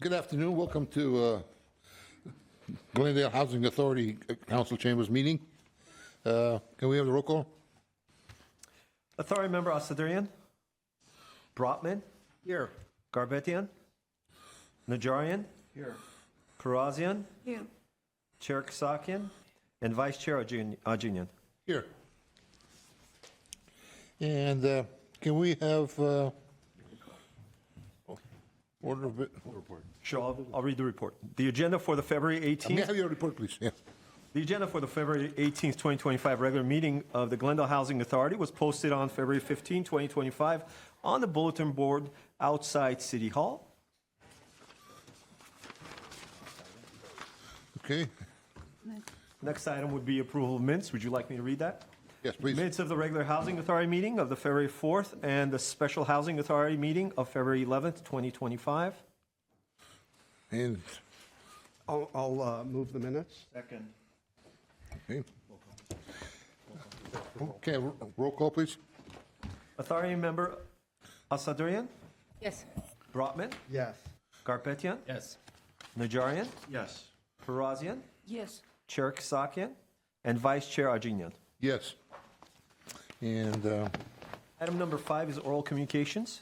Good afternoon. Welcome to Glendale Housing Authority Council Chambers meeting. Can we have the roll call? Authority member Asadurian. Brotman. Here. Garbetian. Najarian. Here. Parazian. Here. Chair Kasakian. And Vice Chair Ajunian. Here. And can we have order of it? Report. Sure, I'll read the report. The agenda for the February May I 18th. have your report, please? Yeah. The agenda for the February 18th, 2025 regular meeting of the Glendale Housing Authority was posted on February 15, 2025 on the bulletin board outside City Hall. Okay. Next item would be approval of minutes. Would you like me to read that? Yes, please. Minutes of the regular Housing Authority meeting of the February 4th and the Special Housing Authority meeting of February 11th, 2025. And, I'll move the minutes. Second. okay. Okay, roll call, please. Authority member Asadurian, Yes. Brotman, Yes. Garpetian, Yes. Najarian, Yes. Parazian, Yes. Chair Kasakian, and Vice Chair Ajunian. Yes. And Item number 5 is oral communications.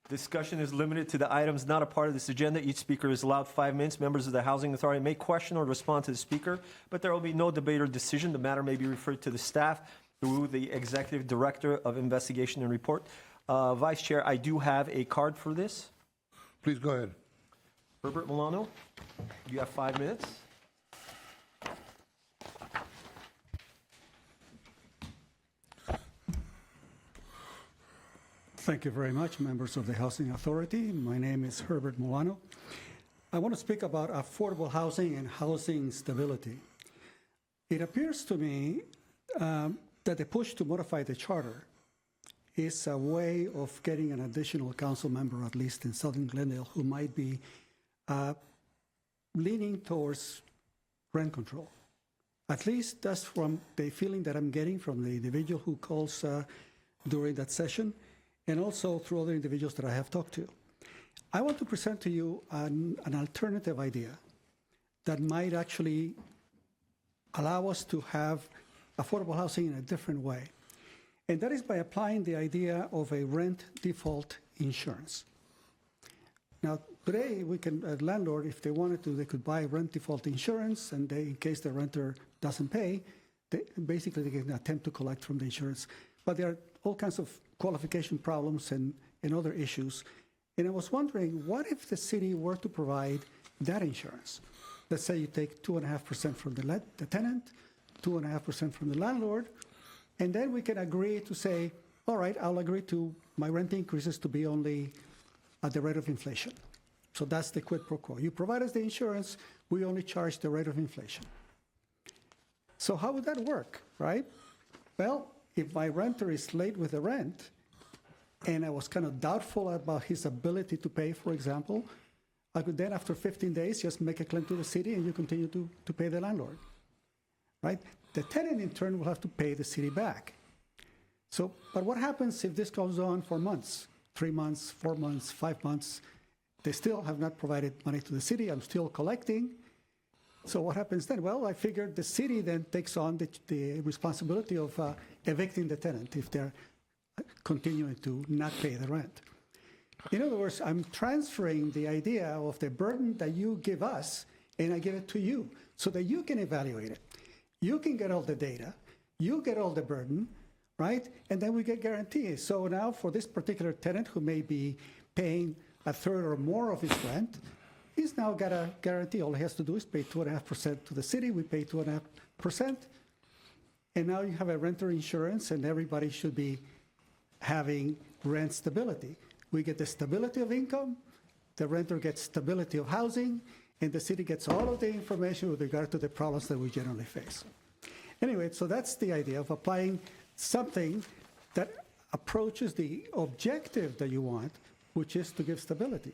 Discussion is limited to the items not a part of this agenda. Each speaker is allowed 5 minutes. Members of the Housing Authority may question or respond to the speaker, but there will be no debate or decision. The matter may be referred to the staff through the Executive Director of Investigation and Report. Vice Chair, I do have a card for this. please go ahead. Herbert Milano, you have 5 minutes. Thank you very much, members of the Housing Authority. My name is Herbert Milano. I want to speak about affordable housing and housing stability. It appears to me that the push to modify the charter is a way of getting an additional council member, at least in Southern Glendale, who might be leaning towards rent control. At least that's from the feeling that I'm getting from the individual who calls during that session, and also through other individuals that I have talked to. I want to present to you an alternative idea that might actually allow us to have affordable housing in a different way. And that is by applying the idea of a rent default insurance. Now, today, we can, a landlord, if they wanted to, they could buy rent default insurance, and they, in case the renter doesn't pay, basically they can attempt to collect from the insurance. But there are all kinds of qualification problems and other issues. And I was wondering, what if the city were to provide that insurance? Let's say you take 2.5% from the tenant, 2.5% from the landlord, and then we can agree to say, all right, I'll agree to my rent increases to be only at the rate of inflation. So that's the quid pro quo. You provide us the insurance, we only charge the rate of inflation. So how would that work, right? Well, if my renter is late with the rent, and I was kind of doubtful about his ability to pay, for example, I could then, after 15 days, just make a claim to the city, and you continue to pay the landlord, right? The tenant, in turn, will have to pay the city back. So, but what happens if this goes on for months, 3 months, 4 months, 5 months? They still have not provided money to the city. I'm still collecting. So what happens then? Well, I figured the city then takes on the responsibility of evicting the tenant if they're continuing to not pay the rent. In other words, I'm transferring the idea of the burden that you give us, and I give it to you so that you can evaluate it. You can get all the data, you get all the burden, right? And then we get guarantees. So now for this particular tenant who may be paying a third or more of his rent, he's now got a guarantee. All he has to do is pay 2.5% to the city. We pay 2.5%. And now you have a renter insurance, and everybody should be having rent stability. We get the stability of income, the renter gets stability of housing, and the city gets all of the information with regard to the problems that we generally face. Anyway, so that's the idea of applying something that approaches the objective that you want, which is to give stability.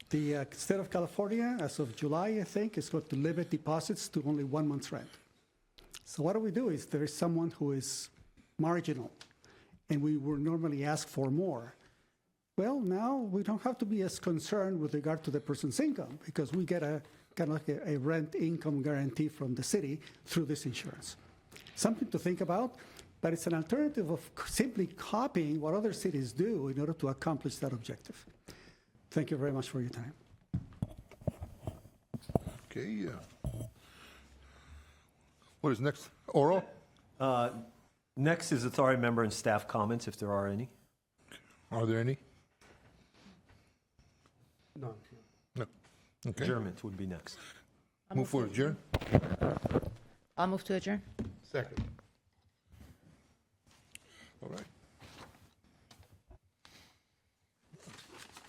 The state of California, as of July, I think, is going to limit deposits to only 1 month's rent. So what do is there is someone who is marginal, and we would normally ask for more. Well, now we don't have to be as concerned with regard to the person's income because we get a kind of like a rent income guarantee from the city through this insurance. Something to think about, but it's an alternative of simply copying what other cities do in order to accomplish that objective. Thank you very much for your time. Okay. What is next? Oral? Next is authority member and staff comments, if there are any. Are there any? None. No. Okay. Adjournment would be next. Move for adjourn. I'll move to adjourn. Second. All right.